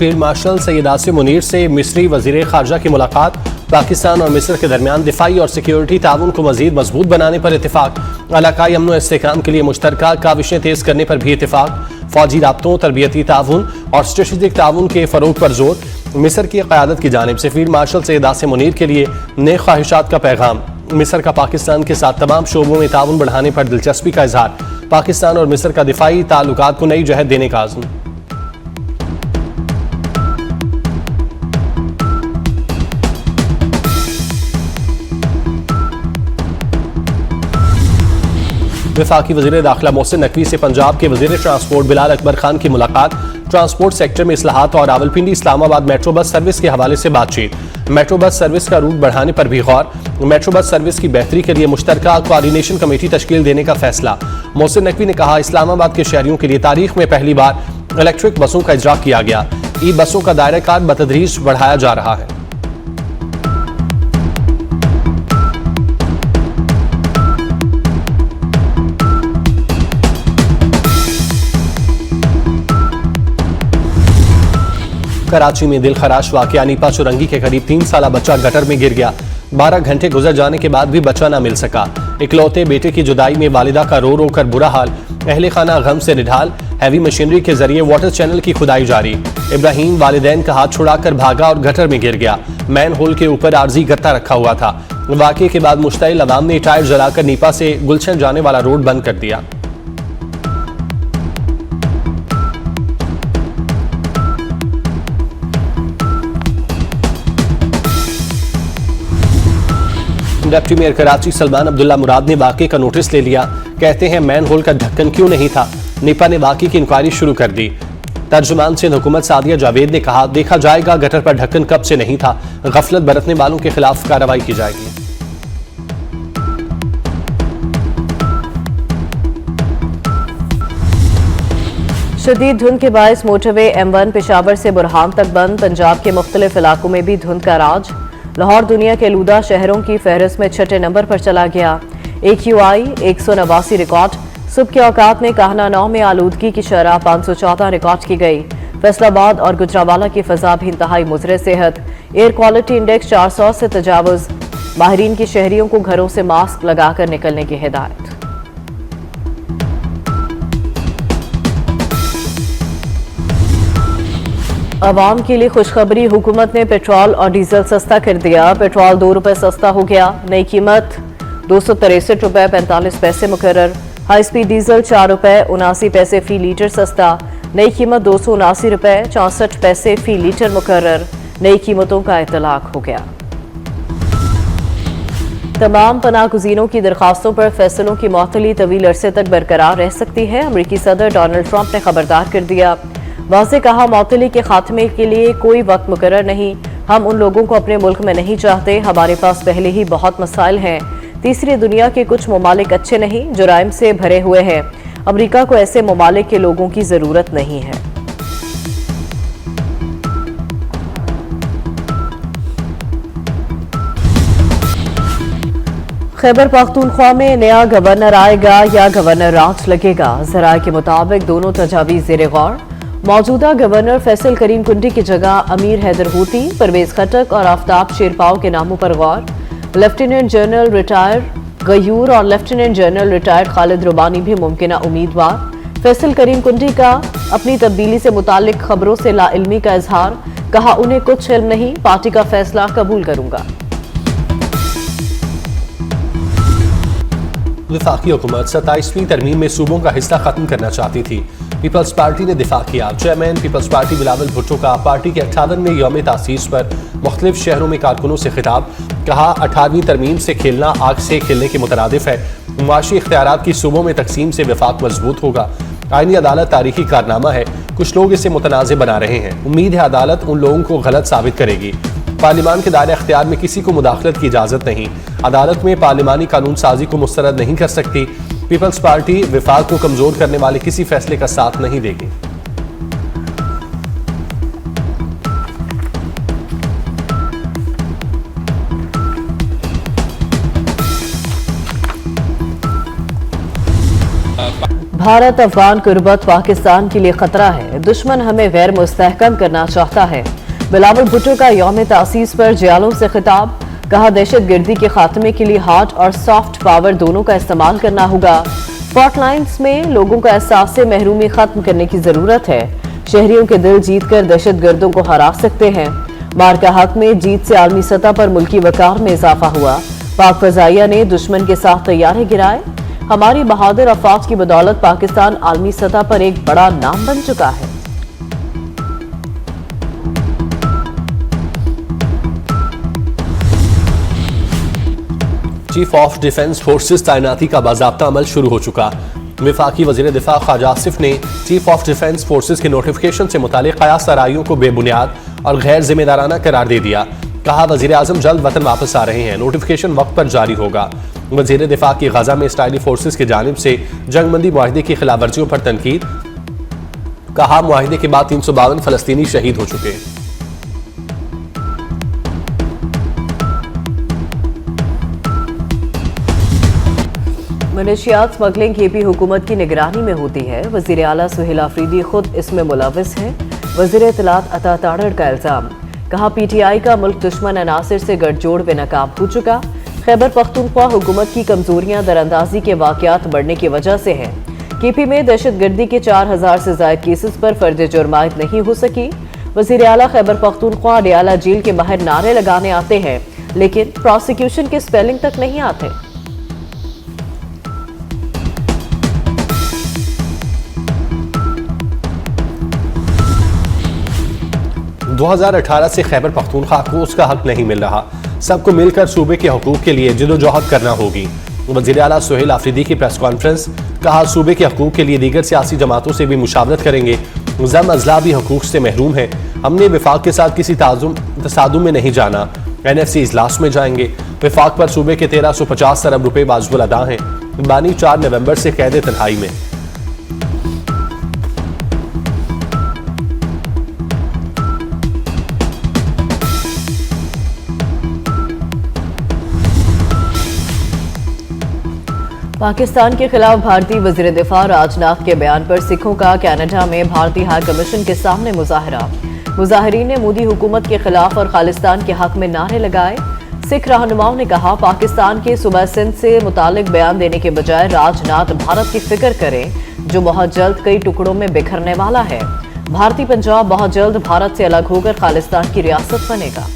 Field marshal Syed Asim Munir से मिस्री वजीर खारजा की मुलाकात। पाकिस्तान और मिस्र के दरमियान दिफाई और सिक्योरिटी ताउन को मजीद मजबूत बनाने पर इतफाक। इलाकाई अमन व इस्तेहकाम के लिए मुश्तरका काविशें तेज करने पर भी इतफाक। फौजी राब्तों, तरबियती ताउन और स्ट्रेटेजिक ताउन के फरोग पर जोर। मिस्र की क़यादत की जानिब से फील्ड मार्शल सैयद आसिम मुनीर के लिए नए ख्वाहिशात का पैगाम। मिस्र का पाकिस्तान के साथ तमाम शोबों में ताउन बढ़ाने पर दिलचस्पी का इजहार। पाकिस्तान और मिस्र का दिफाई ताल्लुकात को नई जहत देने का आज़म। वफाकी वज़ीर दाखिला मोहसिन नकवी से पंजाब के वज़ीर ट्रांसपोर्ट बिलाल अकबर खान की मुलाकात। ट्रांसपोर्ट सेक्टर में इस्लाहात और Rawalpindi Islamabad metro bus service के हवाले से बातचीत। मेट्रो बस सर्विस का रूट बढ़ाने पर भी गौर। मेट्रो बस सर्विस की बेहतरी के लिए मुश्तरका कोऑर्डिनेशन कमेटी तश्कील देने का फैसला। मोहसिन नकवी ने कहा, इस्लामाबाद के शहरियों के लिए तारीख में पहली बार इलेक्ट्रिक बसों का इजरा किया गया। ई बसों का दायरा कार बतदरीज बढ़ाया जा रहा है। कराची में दिल खराश वाकया। नीपा चुरंगी के करीब 3 साला बच्चा गटर में गिर गया। 12 घंटे गुजर जाने के बाद भी बच्चा न मिल सका। इकलौते बेटे की जुदाई में वालिदा का रो रो कर बुरा हाल। अहले खाना गम से निढाल। हैवी मशीनरी के जरिए वाटर चैनल की खुदाई जारी। इब्राहिम वालिदैन का हाथ छुड़ाकर भागा और गटर में गिर गया। मैन होल के ऊपर आर्जी गत्ता रखा हुआ था। वाकये के बाद मुश्तइल अवाम ने टायर जलाकर नीपा से गुलशन जाने वाला रोड बंद कर दिया। डिप्टी मेयर कराची सलमान अब्दुल्ला मुराद ने वाकये का नोटिस ले लिया। कहते हैं मैन होल का ढक्कन क्यों नहीं था। नीपा ने वाकये की इंक्वायरी शुरू कर दी। तर्जुमान सिंध हुकूमत सादिया जावेद ने कहा, देखा जाएगा गटर पर ढक्कन कब से नहीं था। गफलत बरतने वालों के खिलाफ कार्रवाई की जाएगी। शदीद धुंध के बायस मोटरवे M1 पेशावर से बुरहान तक बंद। पंजाब के मुख्तलिफ इलाकों में भी धुंध का राज। लाहौर दुनिया के लूदा शहरों की फहरिस्त में 6ठे नंबर पर चला गया। AQI 189 record. सुबह के औकात में काहना 9 में आलूदगी की शरह 514 रिकॉर्ड की गई। फैसलाबाद और गुजरावाला की फजा भी इंतहाई मुज़र सेहत। एयर क्वालिटी इंडेक्स 400 से तजावुज। माहिरीन की शहरियों को घरों से मास्क लगाकर निकलने की हिदायत। अवाम के लिए खुशखबरी, हुकूमत ने पेट्रोल और डीजल सस्ता कर दिया। पेट्रोल 2 रुपये सस्ता हो गया। नई कीमत 263 रुपये 45 पैसे मुकर्रर। हाई स्पीड डीजल 4 रुपये 79 पैसे फी लीटर सस्ता। नई कीमत 279 रुपये 64 पैसे फी लीटर मुकर्रर। नई कीमतों का इतलाक हो गया। तमाम पनाहगुज़ीनों की दरखास्तों पर फैसलों की मअतली तवील अरसे तक बरकरार रह सकती है। अमरीकी सदर डोनाल्ड ट्रंप ने खबरदार कर दिया। वाज़े कहा, मअतली के खात्मे के लिए कोई वक्त मुकर्रर नहीं। हम उन लोगों को अपने मुल्क में नहीं चाहते। हमारे पास पहले ही बहुत मसाइल हैं। तीसरी दुनिया के कुछ ममालिक अच्छे नहीं, जुराइम से भरे हुए हैं। अमरीका को ऐसे ममालिक के लोगों की ज़रूरत नहीं है। खैबर पख्तूनख्वा में नया गवर्नर आएगा या गवर्नर राज लगेगा। ज़राए के मुताबिक दोनों तजावीज़ ज़ेर गौर। मौजूदा गवर्नर फैसल करीम कुंडी की जगह अमीर हैदर हूती, परवेज खटक और आफ्ताब शेरपाव के नामों पर गौर। लेफ्टिनेंट जनरल रिटायर गयूर और लेफ्टिनेंट जनरल रिटायर्ड खालिद रुबानी भी मुमकिन उम्मीदवार। फैसल करीम कुंडी का अपनी तब्दीली से मुतालिक खबरों से लाइल्मी का इजहार। कहा, उन्हें कुछ इल्म नहीं, पार्टी का फैसला कबूल करूंगा। वफाकी हुकूमत 27वीं तरमीम में सूबों का हिस्सा खत्म करना चाहती थी। पीपल्स पार्टी ने दिफा किया। चेयरमैन पीपल्स पार्टी बिलावल भुट्टो का पार्टी के 58वें यौम तासीस पर मुख्तलिफ शहरों में कारकुनों से खिताब। कहा, 18वीं तरमीम से खेलना आग से खेलने के मुतरादिफ है। मुआशी इख्तियारात की सूबों में तकसीम से वफाक मजबूत होगा। आईनी अदालत तारीखी कारनामा है। कुछ लोग इसे मुतनाज़ बना रहे हैं। उम्मीद है अदालत उन लोगों को गलत साबित करेगी। पार्लिमान के दायरे अख्तियार में किसी को मुदाखलत की इजाज़त नहीं। अदालत में पार्लिमानी कानून साजी को मुस्तरद नहीं कर सकती। पीपल्स पार्टी विफाक को कमजोर करने वाले किसी फैसले का साथ नहीं देगी। भारत अफगान कुर्बत पाकिस्तान के लिए खतरा है, दुश्मन हमें गैर मुस्तहकम करना चाहता है। बिलावल भुट्टो का यौम तासीस पर जियालों से खिताब, कहा दहशतगर्दी के खात्मे के लिए हार्ड और सॉफ्ट पावर दोनों का इस्तेमाल करना होगा। फॉल्ट लाइन्स में लोगों का एहसास से महरूमी खत्म करने की जरूरत है। शहरियों के दिल जीतकर दहशतगर्दों को हरा सकते हैं। मार्का हक में जीत से आलमी सतह पर मुल्की वकार में इजाफा हुआ। पाक फजाइया ने दुश्मन के साथ तैयारे गिराए। हमारी बहादुर अफवाज की बदौलत पाकिस्तान आलमी सतह पर एक बड़ा नाम बन चुका है। चीफ ऑफ डिफेंस फोर्सेस तैनाती का बाज़ाब्ता अमल शुरू हो चुका। वफाकी वज़ीर दिफा ख्वाजा आसिफ ने चीफ ऑफ डिफेंस फोर्सेस के नोटिफिकेशन से मुतालिक कयास आराइयों को बेबुनियाद और गैर जिम्मेदाराना करार दे दिया। कहा वज़ीर आज़म जल्द वतन वापस आ रहे हैं, नोटिफिकेशन वक्त पर जारी होगा। वज़ीर दिफा की गजा में इसराइली फोर्सेस की जानिब से जंगबंदी मुआहदे की खिलाफ वर्जियों पर तनकीद। कहा मुआहदे के बाद 352 फलस्तीनी शहीद हो चुके। मनशियात स्मगलिंग केपी हुकूमत की निगरानी में होती है। वज़ीर आला सुहेल आफरीदी खुद इसमें मुलविस है। वज़ीर इत्तलात अता ताड़ड़ का इल्जाम, कहा पीटीआई का मुल्क दुश्मन अनासिर से गठजोड़ बेनकाब हो चुका। खैबर पख्तूनख्वा हुकूमत की कमजोरियां दरअंदाजी के वाकयात बढ़ने की वजह से हैं। केपी में दहशतगर्दी के 4000 से ज्यादा केसेस पर फर्ज जुर्मायत नहीं हो सकी। वज़ीर आला खैबर पख्तूनख्वा अडयाला जेल के बाहर नारे लगाने आते हैं, लेकिन प्रोसिक्यूशन के स्पेलिंग तक नहीं आते। 2018 से खैबर पख्तूनख्वा को उसका हक नहीं मिल रहा। सबको मिलकर सूबे के हकूक के लिए जिदोजहद करना होगी। वज़ीर आला सुहेल आफरीदी की प्रेस कॉन्फ्रेंस, कहा सूबे के हकूक के लिए दीगर सियासी जमातों से भी मुशावरत करेंगे। जम अजला भी हकूक से महरूम है। हमने विफाक के साथ किसी तसादुम में नहीं जाना। NFC इजलास में जाएंगे। विफाक पर सूबे के 1350 अरब रुपए वाजिबुल अदा हैं। बानी 4 नवंबर से कैद तन्हाई में। पाकिस्तान के खिलाफ भारतीय वज़ीर दिफा राजनाथ के बयान पर सिखों का कनाडा में भारतीय हाई कमीशन के सामने मुजाहरा। मुजाहिरीन ने मोदी हुकूमत के खिलाफ और खालिस्तान के हक में नारे लगाए। सिख रहनुमाओं ने कहा पाकिस्तान के सूबा सिंध से मुतालिक बयान देने के बजाय राजनाथ भारत की फिक्र करें, जो बहुत जल्द कई टुकड़ों में बिखरने वाला है। भारतीय पंजाब बहुत जल्द भारत से अलग होकर खालिस्तान की रियासत बनेगा।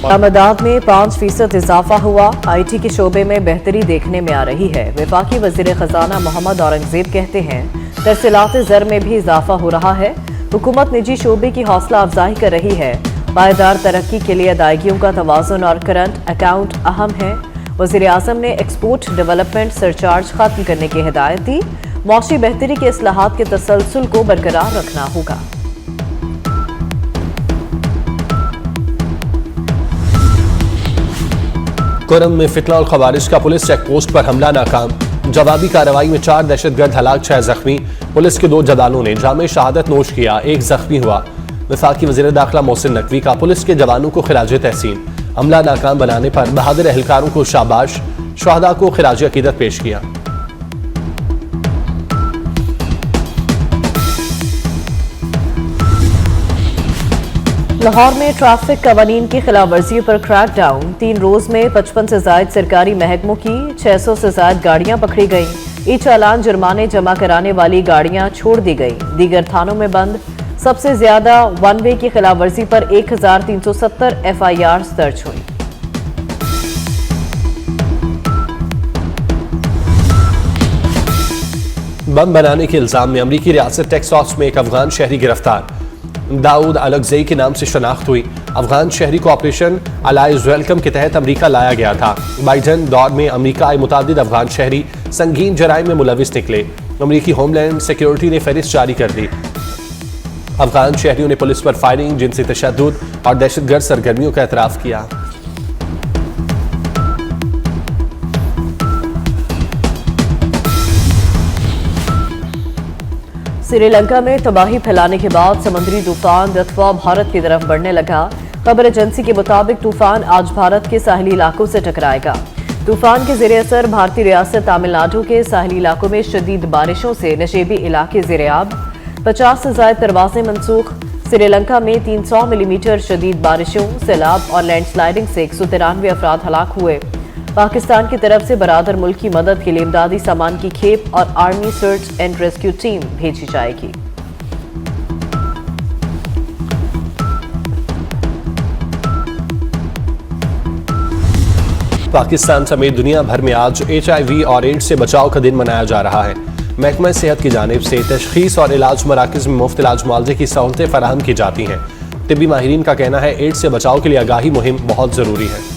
आमदाद में 5% इजाफा हुआ। IT के शोबे में बेहतरी देखने में आ रही है। वफाकी वज़ीर खजाना मोहम्मद औरंगजेब कहते हैं तरसीलात ज़र में भी इजाफा हो रहा है। हुकूमत निजी शोबे की हौसला अफजाई कर रही है। पायदार तरक्की के लिए अदायगियों का तवाज़ुन और करंट अकाउंट अहम है। वज़ीर आज़म ने एक्सपोर्ट डेवलपमेंट सरचार्ज खत्म करने की हिदायत दी। मौशी बेहतरी के इस्लाहात के तसलसल को बरकरार रखना होगा। कोरम में फितना और खवारिज का पुलिस चेक पोस्ट पर हमला नाकाम। जवाबी कार्रवाई में 4 दहशतगर्द हलाक, 6 जख्मी। पुलिस के 2 जवानों ने जामे शहादत नोश किया, 1 जख्मी हुआ। वफाकी वज़ीर दाखिला मोहसिन नकवी का पुलिस के जवानों को खिराज तहसीन। हमला नाकाम बनाने पर बहादुर एहलकारों को शाबाश, शहदा को खिराज अकीदत पेश किया। लाहौर में ट्रैफिक कवानीन की खिलाफ वर्जियों पर क्रैकडाउन। 3 रोज में 55 से ज्यादा सरकारी महकमों की 600 से ज्यादा गाड़ियां पकड़ी गईं। ई चालान जुर्माने जमा कराने वाली गाड़ियां छोड़ दी गईं। दीगर थानों में बंद। सबसे ज्यादा 1 वे की खिलाफ वर्जी पर 1370 FIR दर्ज हुई। बम बनाने के इल्जाम में अमरीकी रियासत टेक्सास में एक अफगान शहरी गिरफ्तार। दाऊद अलगजई के नाम से शनाख्त हुई। अफगान शहरी को ऑपरेशन अलाइज वेलकम के तहत अमेरिका लाया गया था। बाइडन दौर में अमेरिका आए मुतादिद अफगान शहरी संगीन जराइम में मुलविस निकले। अमेरिकी होमलैंड सिक्योरिटी ने फहरिस्त जारी कर दी। अफगान शहरियों ने पुलिस पर फायरिंग, जिनसी तशद्दुद और दहशतगर्द सरगर्मियों का एतराफ़ किया। श्रीलंका में तबाही फैलाने के बाद समुद्री तूफान रतवा भारत की तरफ बढ़ने लगा। खबर एजेंसी के मुताबिक तूफान आज भारत के साहिली इलाकों से टकराएगा। तूफान के जेर असर भारतीय रियासत तमिलनाडु के साहिली इलाकों में शदीद बारिशों से नशेबी इलाके ज़ेर-ए-आब, 50 से ज़ायद परवाजें मनसूख। श्रीलंका में 300 मिलीमीटर शदीद बारिशों, सैलाब और लैंडस्लाइडिंग से 193 अफराद हलाक हुए। पाकिस्तान की तरफ से बरादर मुल्क की मदद के लिए इमदादी सामान की खेप और army search and rescue team भेजी जाएगी। पाकिस्तान समेत दुनिया भर में आज HIV और एड्स से बचाव का दिन मनाया जा रहा है। महकमा सेहत की जानिब से तशखीस और इलाज मराकज़ में मुफ्त इलाज मुआवजे की सहूलतें फराहम की जाती हैं। तिब्बी माहिरीन का कहना है एड्स से बचाव के लिए आगाही मुहिम बहुत ज़रूरी है।